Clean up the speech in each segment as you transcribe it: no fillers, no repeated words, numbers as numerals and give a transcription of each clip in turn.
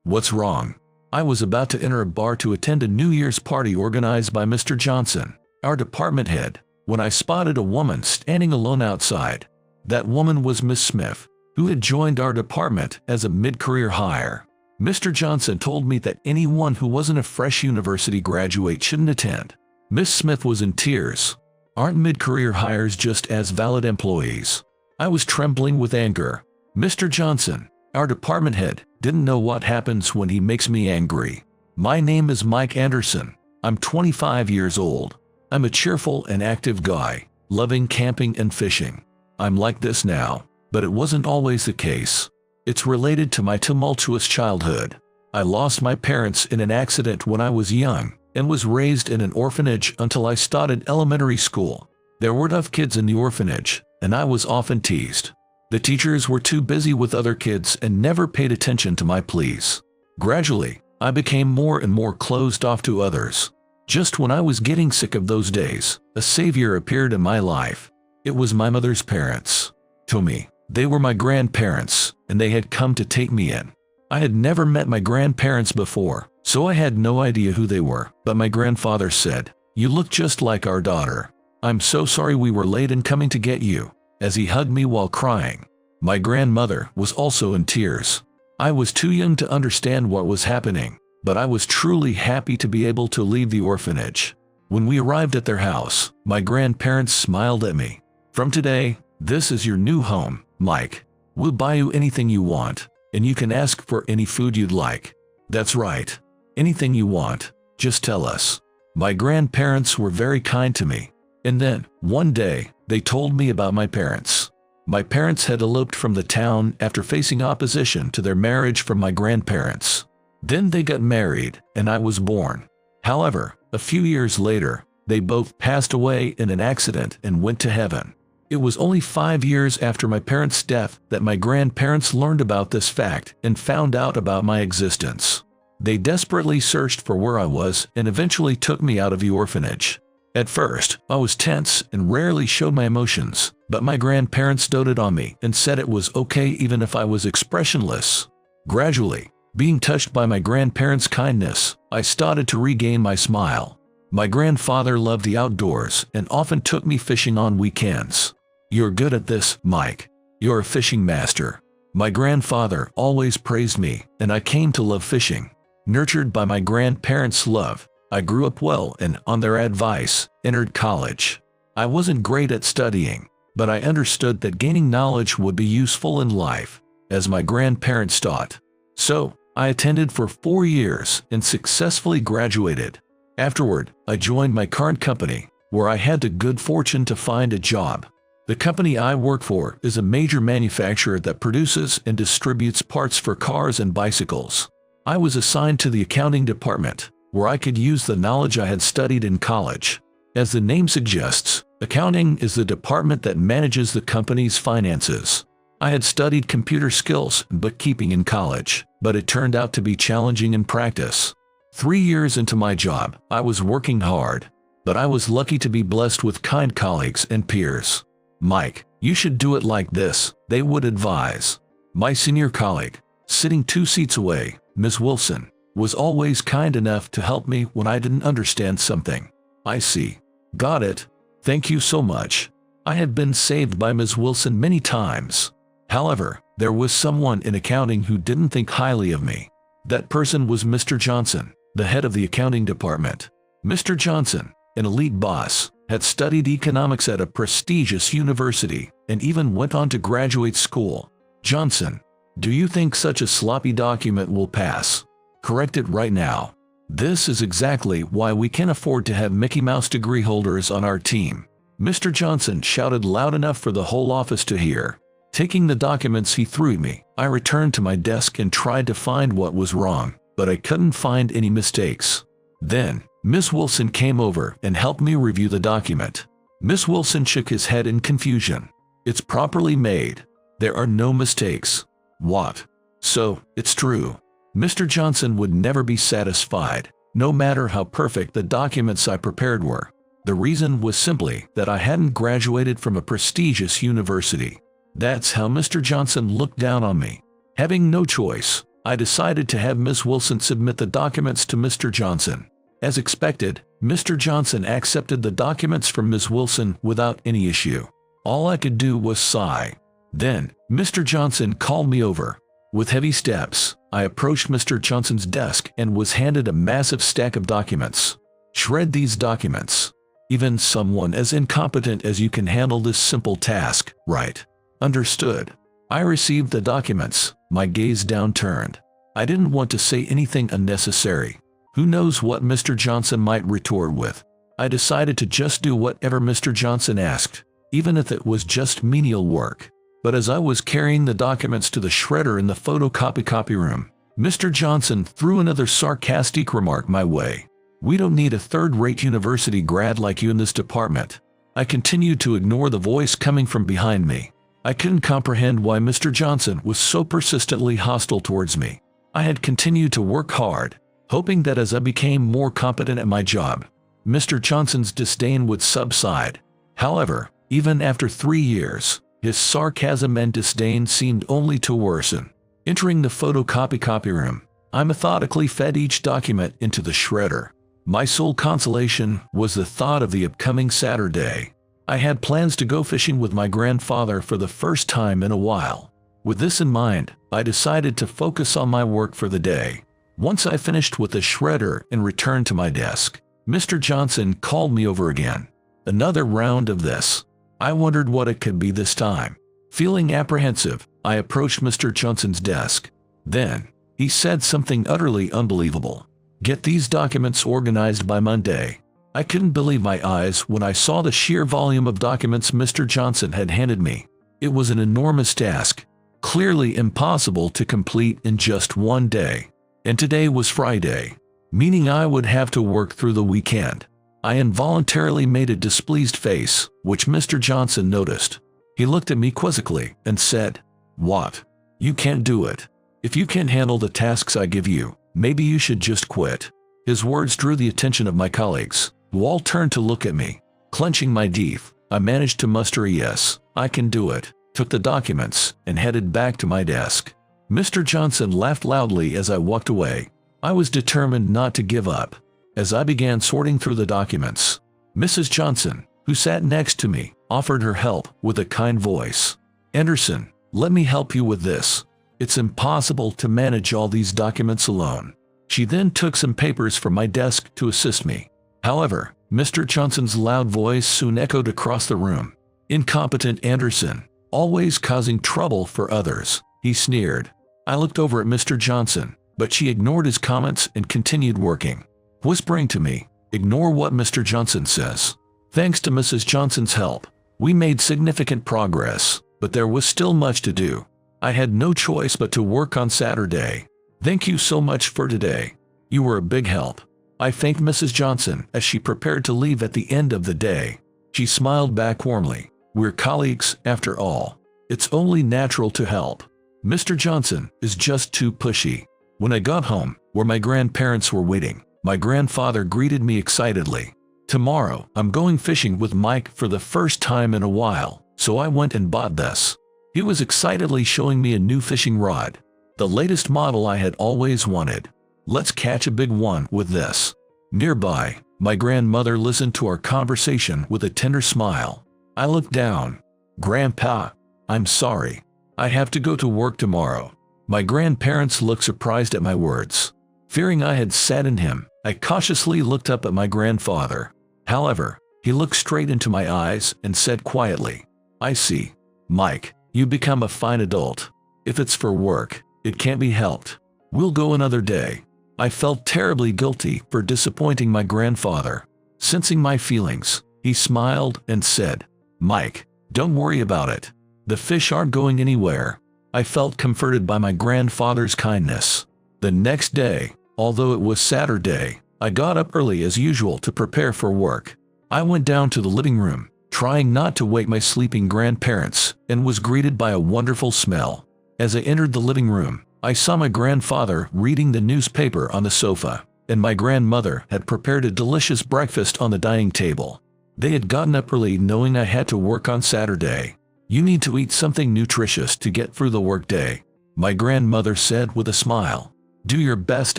What's wrong? I was about to enter a bar to attend a New Year's party organized by Mr. Johnson, our department head, when I spotted a woman standing alone outside. That woman was Miss Smith, who had joined our department as a mid-career hire. Mr. Johnson told me that anyone who wasn't a fresh university graduate shouldn't attend. Miss Smith was in tears. Aren't mid-career hires just as valid employees? I was trembling with anger. Mr. Johnson, our department head, didn't know what happens when he makes me angry. My name is Mike Anderson. I'm 25 years old. I'm a cheerful and active guy, loving camping and fishing. I'm like this now, but it wasn't always the case. It's related to my tumultuous childhood. I lost my parents in an accident when I was young and was raised in an orphanage until I started elementary school. There were enough kids in the orphanage, and I was often teased. The teachers were too busy with other kids and never paid attention to my pleas. Gradually, I became more and more closed off to others. Just when I was getting sick of those days, a savior appeared in my life. It was my mother's parents. To me, they were my grandparents, and they had come to take me in. I had never met my grandparents before, so I had no idea who they were, but my grandfather said, "You look just like our daughter. I'm so sorry we were late in coming to get you," as he hugged me while crying. My grandmother was also in tears. I was too young to understand what was happening, but I was truly happy to be able to leave the orphanage. When we arrived at their house, my grandparents smiled at me. "From today, this is your new home, Mike. We'll buy you anything you want, and you can ask for any food you'd like." That's right. Anything you want, just tell us. My grandparents were very kind to me. And then, one day, they told me about my parents. My parents had eloped from the town after facing opposition to their marriage from my grandparents. Then they got married, and I was born. However, a few years later, they both passed away in an accident and went to heaven. It was only 5 years after my parents' death that my grandparents learned about this fact and found out about my existence. They desperately searched for where I was and eventually took me out of the orphanage. At first, I was tense and rarely showed my emotions, but my grandparents doted on me and said it was okay even if I was expressionless. Gradually, being touched by my grandparents' kindness, I started to regain my smile. My grandfather loved the outdoors and often took me fishing on weekends. "You're good at this, Mike. You're a fishing master." My grandfather always praised me, and I came to love fishing. Nurtured by my grandparents' love, I grew up well and, on their advice, entered college. I wasn't great at studying, but I understood that gaining knowledge would be useful in life, as my grandparents taught. So, I attended for 4 years and successfully graduated. Afterward, I joined my current company, where I had the good fortune to find a job. The company I work for is a major manufacturer that produces and distributes parts for cars and bicycles. I was assigned to the accounting department, where I could use the knowledge I had studied in college. As the name suggests, accounting is the department that manages the company's finances. I had studied computer skills and bookkeeping in college, but it turned out to be challenging in practice. 3 years into my job, I was working hard, but I was lucky to be blessed with kind colleagues and peers. "Mike, you should do it like this," they would advise. My senior colleague, sitting 2 seats away, Ms. Wilson, was always kind enough to help me when I didn't understand something. "I see. Got it. Thank you so much." I had been saved by Ms. Wilson many times. However, there was someone in accounting who didn't think highly of me. That person was Mr. Johnson, the head of the accounting department. Mr. Johnson, an elite boss, had studied economics at a prestigious university and even went on to graduate school. "Johnson, do you think such a sloppy document will pass? Correct it right now. This is exactly why we can't afford to have Mickey Mouse degree holders on our team." Mr. Johnson shouted loud enough for the whole office to hear. Taking the documents he threw at me, I returned to my desk and tried to find what was wrong, but I couldn't find any mistakes. Then, Miss Wilson came over and helped me review the document. Miss Wilson shook his head in confusion. "It's properly made. There are no mistakes." "What? So, it's true." Mr. Johnson would never be satisfied, no matter how perfect the documents I prepared were. The reason was simply that I hadn't graduated from a prestigious university. That's how Mr. Johnson looked down on me. Having no choice, I decided to have Ms. Wilson submit the documents to Mr. Johnson. As expected, Mr. Johnson accepted the documents from Ms. Wilson without any issue. All I could do was sigh. Then, Mr. Johnson called me over. With heavy steps, I approached Mr. Johnson's desk and was handed a massive stack of documents. Shred these documents. Even someone as incompetent as you can handle this simple task, right? Understood. I received the documents, my gaze downturned. I didn't want to say anything unnecessary. Who knows what Mr. Johnson might retort with. I decided to just do whatever Mr. Johnson asked, even if it was just menial work. But as I was carrying the documents to the shredder in the photocopy room, Mr. Johnson threw another sarcastic remark my way. "We don't need a third-rate university grad like you in this department." I continued to ignore the voice coming from behind me. I couldn't comprehend why Mr. Johnson was so persistently hostile towards me. I had continued to work hard, hoping that as I became more competent at my job, Mr. Johnson's disdain would subside. However, even after 3 years, his sarcasm and disdain seemed only to worsen. Entering the photocopy room, I methodically fed each document into the shredder. My sole consolation was the thought of the upcoming Saturday. I had plans to go fishing with my grandfather for the first time in a while. With this in mind, I decided to focus on my work for the day. Once I finished with the shredder and returned to my desk, Mr. Johnson called me over again. Another round of this. I wondered what it could be this time. Feeling apprehensive, I approached Mr. Johnson's desk. Then, he said something utterly unbelievable. "Get these documents organized by Monday." I couldn't believe my eyes when I saw the sheer volume of documents Mr. Johnson had handed me. It was an enormous task, clearly impossible to complete in just one day. And today was Friday, meaning I would have to work through the weekend. I involuntarily made a displeased face, which Mr. Johnson noticed. He looked at me quizzically and said, "What? You can't do it. If you can't handle the tasks I give you, maybe you should just quit." His words drew the attention of my colleagues, who all turned to look at me. Clenching my teeth, I managed to muster a "yes, I can do it," took the documents, and headed back to my desk. Mr. Johnson laughed loudly as I walked away. I was determined not to give up. As I began sorting through the documents, Mrs. Johnson, who sat next to me, offered her help with a kind voice. "Anderson, let me help you with this. It's impossible to manage all these documents alone." She then took some papers from my desk to assist me. However, Mr. Johnson's loud voice soon echoed across the room. "Incompetent Anderson, always causing trouble for others," he sneered. I looked over at Mr. Johnson, but she ignored his comments and continued working, whispering to me, "Ignore what Mr. Johnson says." Thanks to Mrs. Johnson's help, we made significant progress, but there was still much to do. I had no choice but to work on Saturday. "Thank you so much for today. You were a big help." I thanked Mrs. Johnson as she prepared to leave at the end of the day. She smiled back warmly. "We're colleagues, after all. It's only natural to help. Mr. Johnson is just too pushy." When I got home, where my grandparents were waiting, my grandfather greeted me excitedly. "Tomorrow, I'm going fishing with Mike for the first time in a while, so I went and bought this." He was excitedly showing me a new fishing rod, the latest model I had always wanted. "Let's catch a big one with this." Nearby, my grandmother listened to our conversation with a tender smile. I looked down. "Grandpa, I'm sorry. I have to go to work tomorrow." My grandparents looked surprised at my words. Fearing I had saddened him, I cautiously looked up at my grandfather. However, he looked straight into my eyes and said quietly, "I see. Mike, you become a fine adult. If it's for work, it can't be helped. We'll go another day." I felt terribly guilty for disappointing my grandfather. Sensing my feelings, he smiled and said, "Mike, don't worry about it. The fish aren't going anywhere." I felt comforted by my grandfather's kindness. The next day, although it was Saturday, I got up early as usual to prepare for work. I went down to the living room, trying not to wake my sleeping grandparents, and was greeted by a wonderful smell. As I entered the living room, I saw my grandfather reading the newspaper on the sofa, and my grandmother had prepared a delicious breakfast on the dining table. They had gotten up early knowing I had to work on Saturday. "You need to eat something nutritious to get through the workday. My grandmother said with a smile. Do your best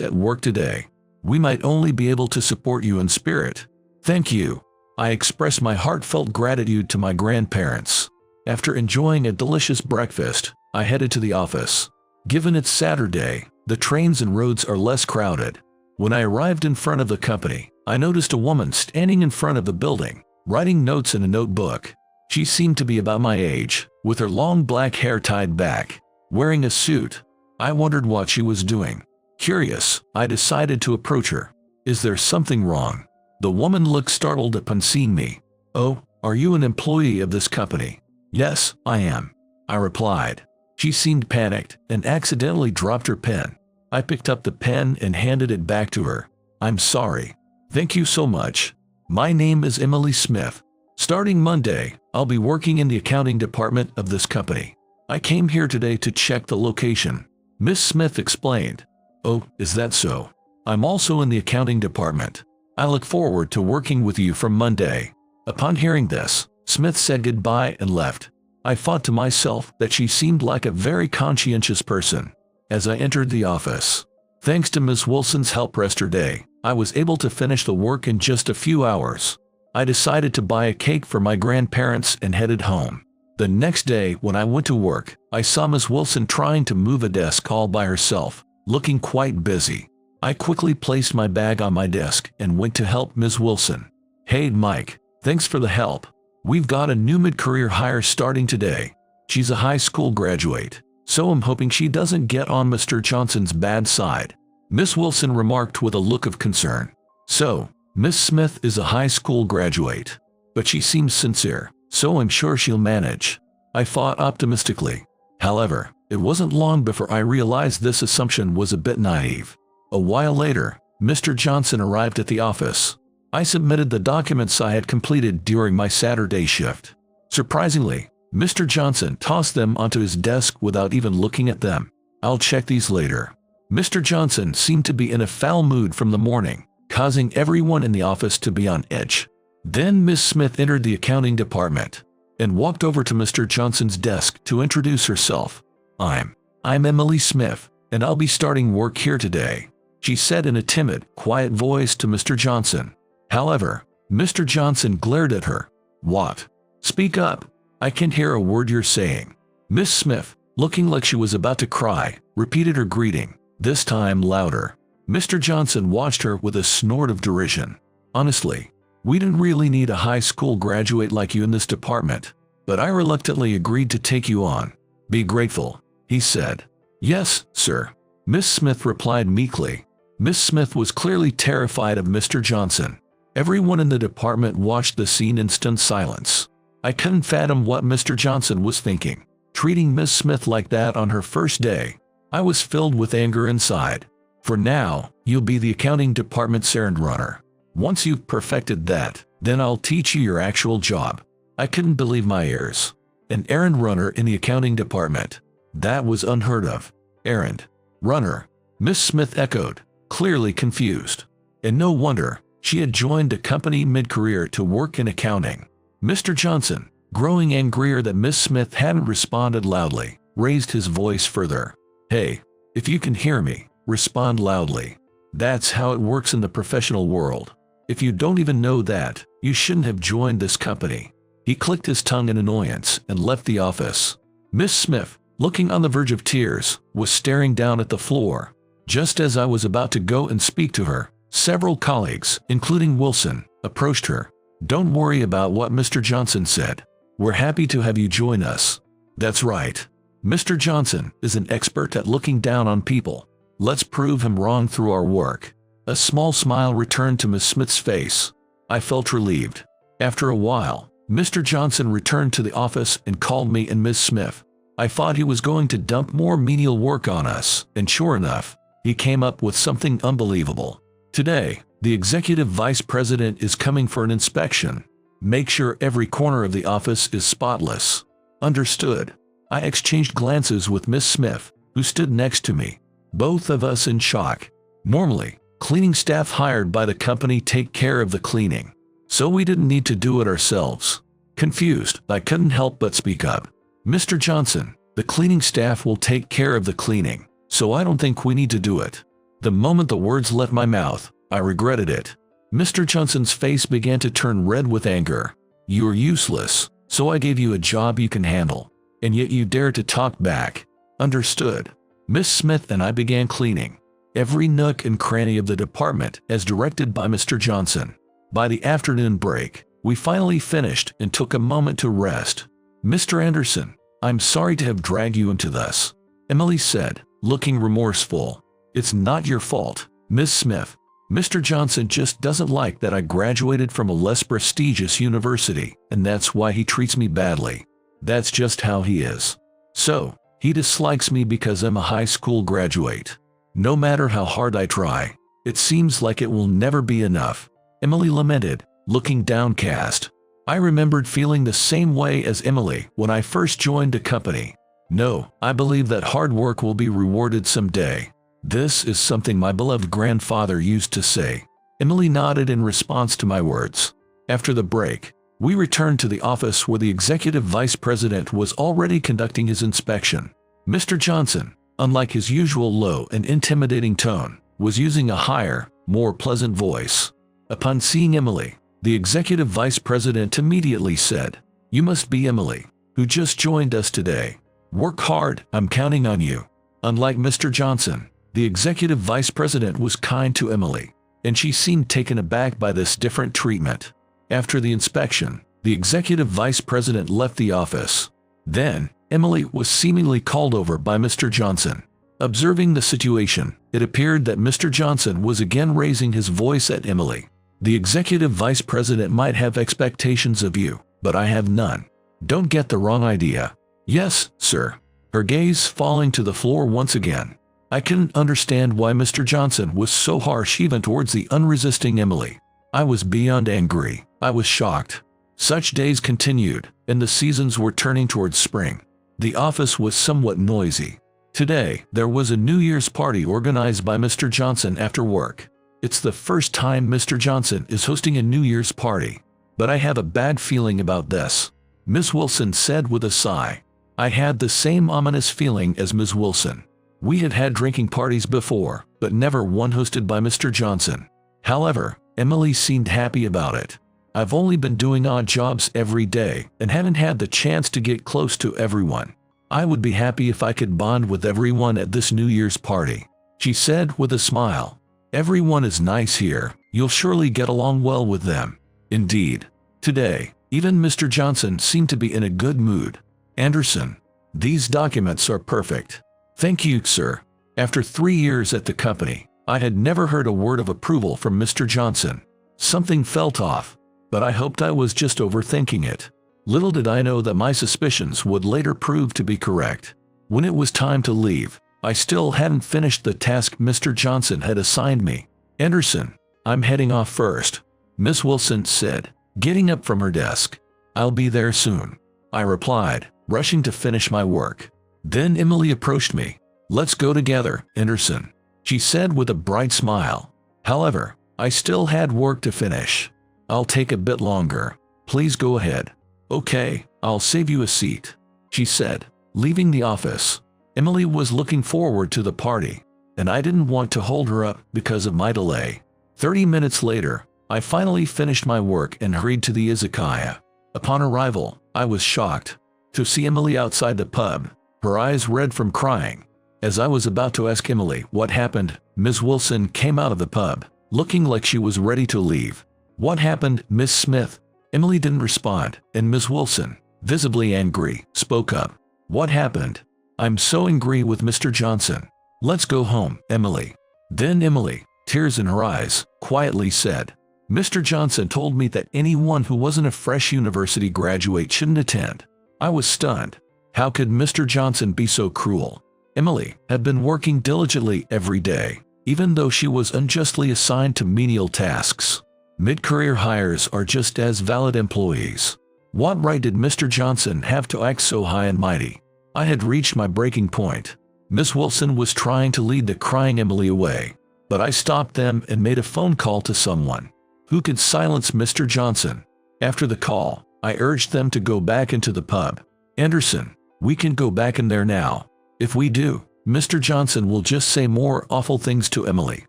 at work today. We might only be able to support you in spirit. Thank you. I expressed my heartfelt gratitude to my grandparents. After enjoying a delicious breakfast, I headed to the office. Given it's Saturday, the trains and roads are less crowded. When I arrived in front of the company, I noticed a woman standing in front of the building, writing notes in a notebook. She seemed to be about my age, with her long black hair tied back, wearing a suit. I wondered what she was doing. Curious, I decided to approach her. Is there something wrong? The woman looked startled upon seeing me. Oh, are you an employee of this company? Yes, I am, I replied. She seemed panicked and accidentally dropped her pen. I picked up the pen and handed it back to her. I'm sorry. Thank you so much. My name is Emily Smith. Starting Monday, I'll be working in the accounting department of this company. I came here today to check the location. Miss Smith explained. Oh, is that so? I'm also in the accounting department. I look forward to working with you from Monday. Upon hearing this, Smith said goodbye and left. I thought to myself that she seemed like a very conscientious person. As I entered the office, thanks to Ms. Wilson's help yesterday, I was able to finish the work in just a few hours. I decided to buy a cake for my grandparents and headed home. The next day when I went to work, I saw Ms. Wilson trying to move a desk all by herself, looking quite busy. I quickly placed my bag on my desk and went to help Ms. Wilson. Hey Mike, thanks for the help. We've got a new mid-career hire starting today. She's a high school graduate, so I'm hoping she doesn't get on Mr. Johnson's bad side. Miss Wilson remarked with a look of concern. So, Miss Smith is a high school graduate, but she seems sincere, so I'm sure she'll manage. I thought optimistically. However, it wasn't long before I realized this assumption was a bit naive. A while later, Mr. Johnson arrived at the office. I submitted the documents I had completed during my Saturday shift. Surprisingly, Mr. Johnson tossed them onto his desk without even looking at them. I'll check these later. Mr. Johnson seemed to be in a foul mood from the morning, causing everyone in the office to be on edge. Then Miss Smith entered the accounting department and walked over to Mr. Johnson's desk to introduce herself. I'm Emily Smith, and I'll be starting work here today, she said in a timid, quiet voice to Mr. Johnson. However, Mr. Johnson glared at her. What? Speak up. I can't hear a word you're saying. Miss Smith, looking like she was about to cry, repeated her greeting, this time louder. Mr. Johnson watched her with a snort of derision. Honestly, we didn't really need a high school graduate like you in this department, but I reluctantly agreed to take you on. Be grateful, he said. Yes, sir, Miss Smith replied meekly. Miss Smith was clearly terrified of Mr. Johnson. Everyone in the department watched the scene in stunned silence. I couldn't fathom what Mr. Johnson was thinking, treating Miss Smith like that on her first day. I was filled with anger inside. For now, you'll be the accounting department's errand runner. Once you've perfected that, then I'll teach you your actual job. I couldn't believe my ears. An errand runner in the accounting department. That was unheard of. Errand runner, Miss Smith echoed, clearly confused. And no wonder, she had joined a company mid-career to work in accounting. Mr. Johnson, growing angrier that Miss Smith hadn't responded loudly, raised his voice further. Hey, if you can hear me, respond loudly. That's how it works in the professional world. If you don't even know that, you shouldn't have joined this company. He clicked his tongue in annoyance and left the office. Miss Smith, looking on the verge of tears, was staring down at the floor. Just as I was about to go and speak to her, several colleagues, including Wilson, approached her. Don't worry about what Mr. Johnson said. We're happy to have you join us. That's right. Mr. Johnson is an expert at looking down on people. Let's prove him wrong through our work. A small smile returned to Miss Smith's face. I felt relieved. After a while, Mr. Johnson returned to the office and called me and Miss Smith. I thought he was going to dump more menial work on us, and sure enough, he came up with something unbelievable. Today, the executive vice president is coming for an inspection. Make sure every corner of the office is spotless. Understood. I exchanged glances with Miss Smith, who stood next to me, both of us in shock. Normally, cleaning staff hired by the company take care of the cleaning, so we didn't need to do it ourselves. Confused, I couldn't help but speak up. Mr. Johnson, The cleaning staff will take care of the cleaning, so I don't think we need to do it." The moment the words left my mouth, I regretted it. Mr. Johnson's face began to turn red with anger. "You're useless, so I gave you a job you can handle, and yet you dare to talk back." "Understood." Miss Smith and I began cleaning every nook and cranny of the department as directed by Mr. Johnson. By the afternoon break, we finally finished and took a moment to rest. "Mr. Anderson, I'm sorry to have dragged you into this," Emily said, looking remorseful. "It's not your fault, Miss Smith. Mr. Johnson just doesn't like that I graduated from a less prestigious university, and that's why he treats me badly. That's just how he is. So, he dislikes me because I'm a high school graduate. No matter how hard I try, it seems like it will never be enough," Emily lamented, looking downcast. I remembered feeling the same way as Emily when I first joined the company. "No, I believe that hard work will be rewarded someday. This is something my beloved grandfather used to say." Emily nodded in response to my words. After the break, we returned to the office where the executive vice president was already conducting his inspection. Mr. Johnson, unlike his usual low and intimidating tone, was using a higher, more pleasant voice. Upon seeing Emily, the executive vice president immediately said, "You must be Emily, who just joined us today. Work hard, I'm counting on you." Unlike Mr. Johnson, the executive vice president was kind to Emily, and she seemed taken aback by this different treatment. After the inspection, the executive vice president left the office. Then, Emily was seemingly called over by Mr. Johnson. Observing the situation, it appeared that Mr. Johnson was again raising his voice at Emily. "The executive vice president might have expectations of you, but I have none. Don't get the wrong idea." "Yes, sir." Her gaze falling to the floor once again. I couldn't understand why Mr. Johnson was so harsh even towards the unresisting Emily. I was beyond angry. I was shocked. Such days continued, and the seasons were turning towards spring. The office was somewhat noisy. Today, there was a New Year's party organized by Mr. Johnson after work. It's the first time Mr. Johnson is hosting a New Year's party. But I have a bad feeling about this, Miss Wilson said with a sigh. I had the same ominous feeling as Ms. Wilson. We had had drinking parties before, but never one hosted by Mr. Johnson. However, Emily seemed happy about it. "I've only been doing odd jobs every day and haven't had the chance to get close to everyone. I would be happy if I could bond with everyone at this New Year's party," she said with a smile. "Everyone is nice here. You'll surely get along well with them." Indeed. Today, even Mr. Johnson seemed to be in a good mood. "Anderson, these documents are perfect." "Thank you, sir." After 3 years at the company, I had never heard a word of approval from Mr. Johnson. Something felt off, but I hoped I was just overthinking it. Little did I know that my suspicions would later prove to be correct. When it was time to leave, I still hadn't finished the task Mr. Johnson had assigned me. "Anderson, I'm heading off first," Miss Wilson said, getting up from her desk. "I'll be there soon," I replied, rushing to finish my work. Then Emily approached me. "Let's go together, Anderson," she said with a bright smile. However, I still had work to finish. "I'll take a bit longer. Please go ahead." "Okay, I'll save you a seat," she said, leaving the office. Emily was looking forward to the party, and I didn't want to hold her up because of my delay. 30 minutes later, I finally finished my work and hurried to the izakaya. Upon arrival, I was shocked to see Emily outside the pub, her eyes red from crying. As I was about to ask Emily what happened, Ms. Wilson came out of the pub, looking like she was ready to leave. "What happened, Miss Smith?" Emily didn't respond, and Ms. Wilson, visibly angry, spoke up. "What happened? I'm so angry with Mr. Johnson. Let's go home, Emily." Then Emily, tears in her eyes, quietly said, "Mr. Johnson told me that anyone who wasn't a fresh university graduate shouldn't attend." I was stunned. How could Mr. Johnson be so cruel? Emily had been working diligently every day, even though she was unjustly assigned to menial tasks. Mid-career hires are just as valid employees. What right did Mr. Johnson have to act so high and mighty? I had reached my breaking point. Miss Wilson was trying to lead the crying Emily away, but I stopped them and made a phone call to someone who could silence Mr. Johnson. After the call, I urged them to go back into the pub. "Anderson, We can go back in there now. If we do, Mr. Johnson will just say more awful things to Emily."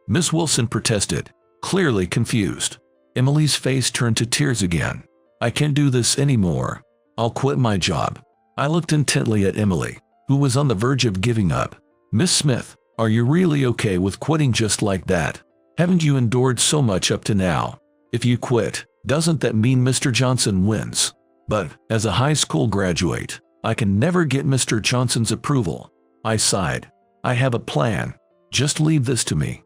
Miss Wilson protested, clearly confused. Emily's face turned to tears again. "I can't do this anymore. I'll quit my job." I looked intently at Emily, who was on the verge of giving up. "Miss Smith, are you really okay with quitting just like that? Haven't you endured so much up to now? If you quit, doesn't that mean Mr. Johnson wins? But, as a high school graduate, I can never get Mr. Johnson's approval." I sighed. "I have a plan. Just leave this to me."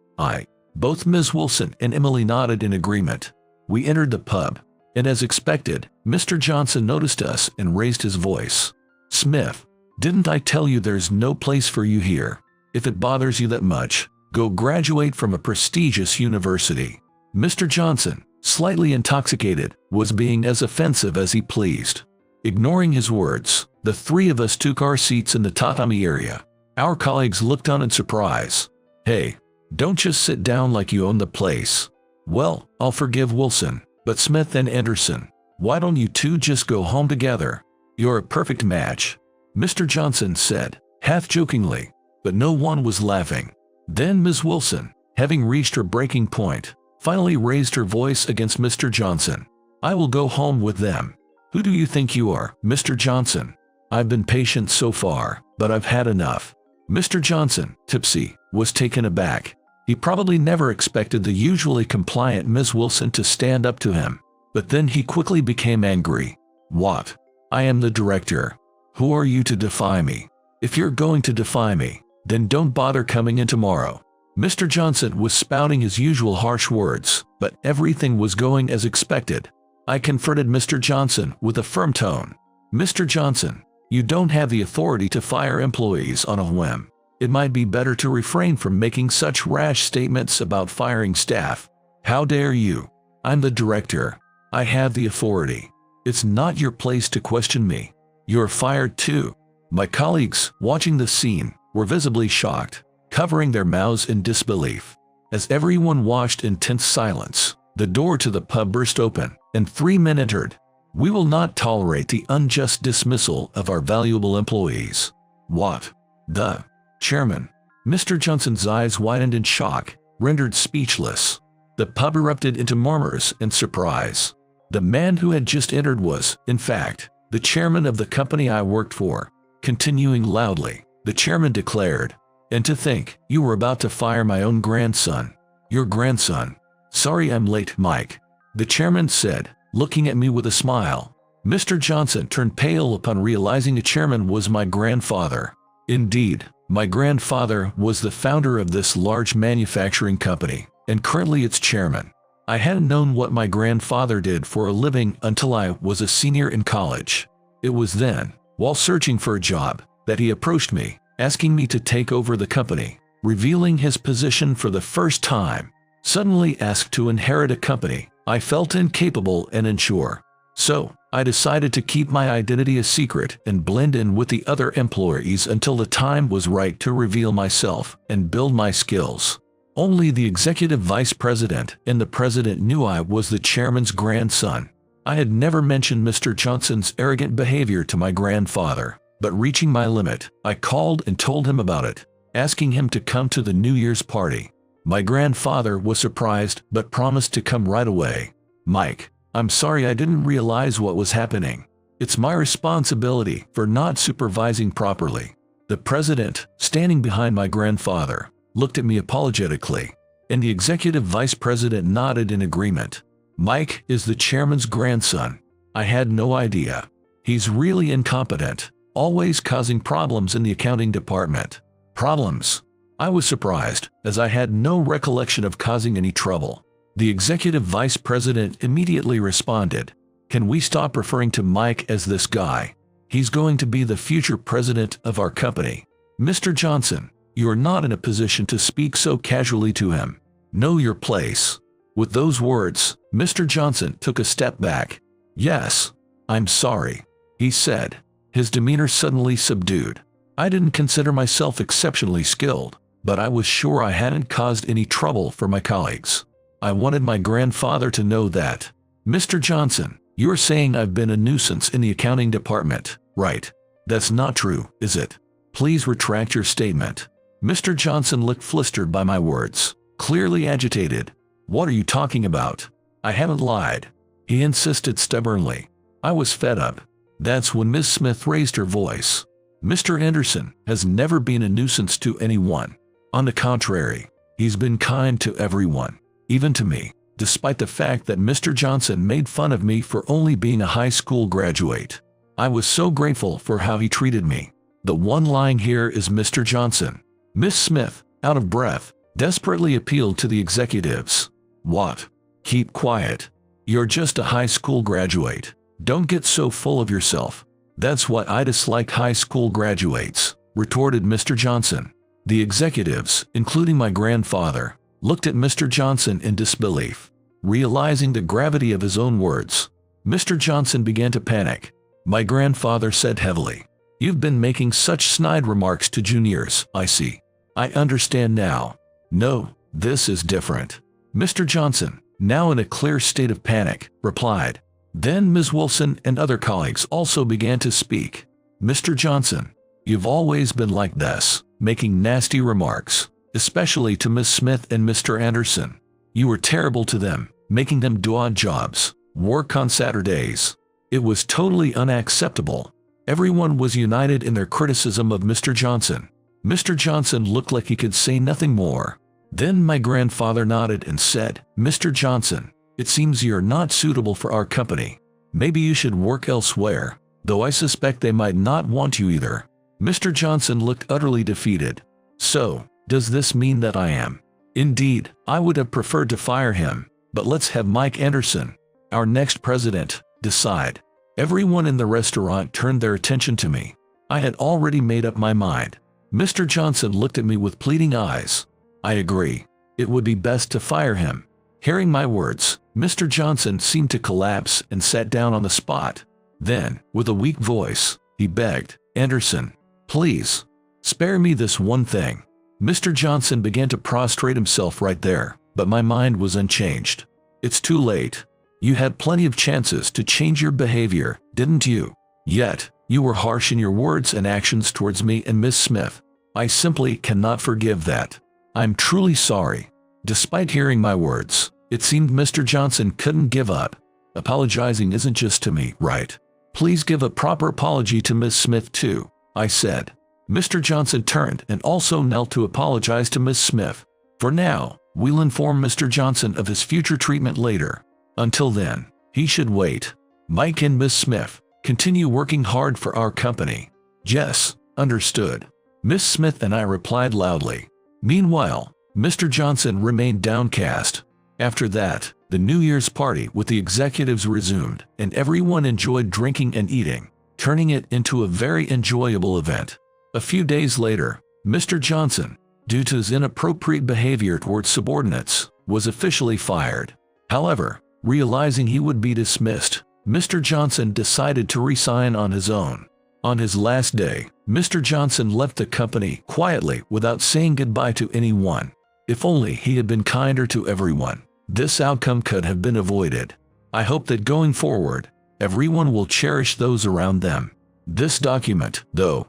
Both Ms. Wilson and Emily nodded in agreement. We entered the pub, and as expected, Mr. Johnson noticed us and raised his voice. "Smith, didn't I tell you there's no place for you here? If it bothers you that much, go graduate from a prestigious university." Mr. Johnson, slightly intoxicated, was being as offensive as he pleased. Ignoring his words, the three of us took our seats in the tatami area. Our colleagues looked on in surprise. "Hey, don't just sit down like you own the place." "Well, I'll forgive Wilson, but Smith and Anderson, why don't you two just go home together? You're a perfect match," Mr. Johnson said, half-jokingly, but no one was laughing. Then Ms. Wilson, having reached her breaking point, finally raised her voice against Mr. Johnson. "I will go home with them. Who do you think you are, Mr. Johnson? I've been patient so far, but I've had enough." Mr. Johnson, tipsy, was taken aback. He probably never expected the usually compliant Ms. Wilson to stand up to him. But then he quickly became angry. "What? I am the director. Who are you to defy me? If you're going to defy me, then don't bother coming in tomorrow." Mr. Johnson was spouting his usual harsh words, but everything was going as expected. I confronted Mr. Johnson with a firm tone. "Mr. Johnson, you don't have the authority to fire employees on a whim. It might be better to refrain from making such rash statements about firing staff. How dare you? I'm the director. I have the authority. It's not your place to question me. You're fired too." My colleagues, watching the scene, were visibly shocked, covering their mouths in disbelief. As everyone watched in tense silence, the door to the pub burst open, and 3 men entered. "We will not tolerate the unjust dismissal of our valuable employees." "What? The chairman?" Mr. Johnson's eyes widened in shock, rendered speechless. The pub erupted into murmurs and surprise. The man who had just entered was, in fact, the chairman of the company I worked for. Continuing loudly, the chairman declared, "And to think, you were about to fire my own grandson." "Your grandson? Sorry I'm late, Mike," the chairman said, looking at me with a smile. Mr. Johnson turned pale upon realizing the chairman was my grandfather. Indeed, my grandfather was the founder of this large manufacturing company, and currently its chairman. I hadn't known what my grandfather did for a living until I was a senior in college. It was then, while searching for a job, that he approached me, asking me to take over the company, revealing his position for the first time. Suddenly asked to inherit a company, I felt incapable and unsure. So, I decided to keep my identity a secret and blend in with the other employees until the time was right to reveal myself and build my skills. Only the executive vice president and the president knew I was the chairman's grandson. I had never mentioned Mr. Johnson's arrogant behavior to my grandfather, but reaching my limit, I called and told him about it, asking him to come to the New Year's party. My grandfather was surprised but promised to come right away. "Mike, I'm sorry I didn't realize what was happening. It's my responsibility for not supervising properly." The president, standing behind my grandfather, looked at me apologetically, and the executive vice president nodded in agreement. "Mike is the chairman's grandson. I had no idea. He's really incompetent, always causing problems in the accounting department." Problems? I was surprised, as I had no recollection of causing any trouble. The executive vice president immediately responded, "Can we stop referring to Mike as this guy? He's going to be the future president of our company. Mr. Johnson, you are not in a position to speak so casually to him. Know your place." With those words, Mr. Johnson took a step back. "Yes, I'm sorry," he said, his demeanor suddenly subdued. I didn't consider myself exceptionally skilled, but I was sure I hadn't caused any trouble for my colleagues. I wanted my grandfather to know that. "Mr. Johnson, you're saying I've been a nuisance in the accounting department, right?" That's not true, is it? Please retract your statement. Mr. Johnson looked flustered by my words, clearly agitated. What are you talking about? I haven't lied, he insisted stubbornly. I was fed up. That's when Miss Smith raised her voice. Mr. Anderson has never been a nuisance to anyone. On the contrary, he's been kind to everyone, even to me, despite the fact that Mr. Johnson made fun of me for only being a high school graduate. I was so grateful for how he treated me. The one lying here is Mr. Johnson. Miss Smith, out of breath, desperately appealed to the executives. What? Keep quiet. You're just a high school graduate. Don't get so full of yourself. That's what I dislike high school graduates, retorted Mr. Johnson. The executives, including my grandfather, looked at Mr. Johnson in disbelief. Realizing the gravity of his own words, Mr. Johnson began to panic. My grandfather said heavily, "You've been making such snide remarks to juniors, I see. I understand now. No, this is different." Mr. Johnson, now in a clear state of panic, replied. Then Ms. Wilson and other colleagues also began to speak. Mr. Johnson, you've always been like this, making nasty remarks, especially to Miss Smith and Mr. Anderson. You were terrible to them, making them do odd jobs, work on Saturdays. It was totally unacceptable. Everyone was united in their criticism of Mr. Johnson. Mr. Johnson looked like he could say nothing more. Then my grandfather nodded and said, "Mr. Johnson, it seems you're not suitable for our company. Maybe you should work elsewhere, though I suspect they might not want you either." Mr. Johnson looked utterly defeated. So, does this mean that I am? Indeed, I would have preferred to fire him, but let's have Mike Anderson, our next president, decide. Everyone in the restaurant turned their attention to me. I had already made up my mind. Mr. Johnson looked at me with pleading eyes. I agree. It would be best to fire him. Hearing my words, Mr. Johnson seemed to collapse and sat down on the spot. Then, with a weak voice, he begged, "Anderson, please, spare me this one thing." Mr. Johnson began to prostrate himself right there, but my mind was unchanged. "It's too late. You had plenty of chances to change your behavior, didn't you? Yet, you were harsh in your words and actions towards me and Miss Smith. I simply cannot forgive that. I'm truly sorry." Despite hearing my words, it seemed Mr. Johnson couldn't give up. "Apologizing isn't just to me, right? Please give a proper apology to Miss Smith too," I said. Mr. Johnson turned and also knelt to apologize to Miss Smith. "For now, we'll inform Mr. Johnson of his future treatment later. Until then, he should wait. Mike and Miss Smith, continue working hard for our company." "Yes, understood," Miss Smith and I replied loudly. Meanwhile, Mr. Johnson remained downcast. After that, the New Year's party with the executives resumed, and everyone enjoyed drinking and eating, turning it into a very enjoyable event. A few days later, Mr. Johnson, due to his inappropriate behavior towards subordinates, was officially fired. However, realizing he would be dismissed, Mr. Johnson decided to resign on his own. On his last day, Mr. Johnson left the company quietly without saying goodbye to anyone. If only he had been kinder to everyone, this outcome could have been avoided. I hope that going forward, everyone will cherish those around them. This document, though,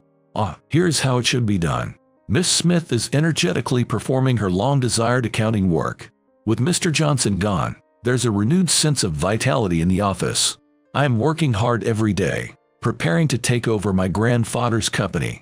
here's how it should be done. Miss Smith is energetically performing her long-desired accounting work. With Mr. Johnson gone, there's a renewed sense of vitality in the office. I am working hard every day, preparing to take over my grandfather's company.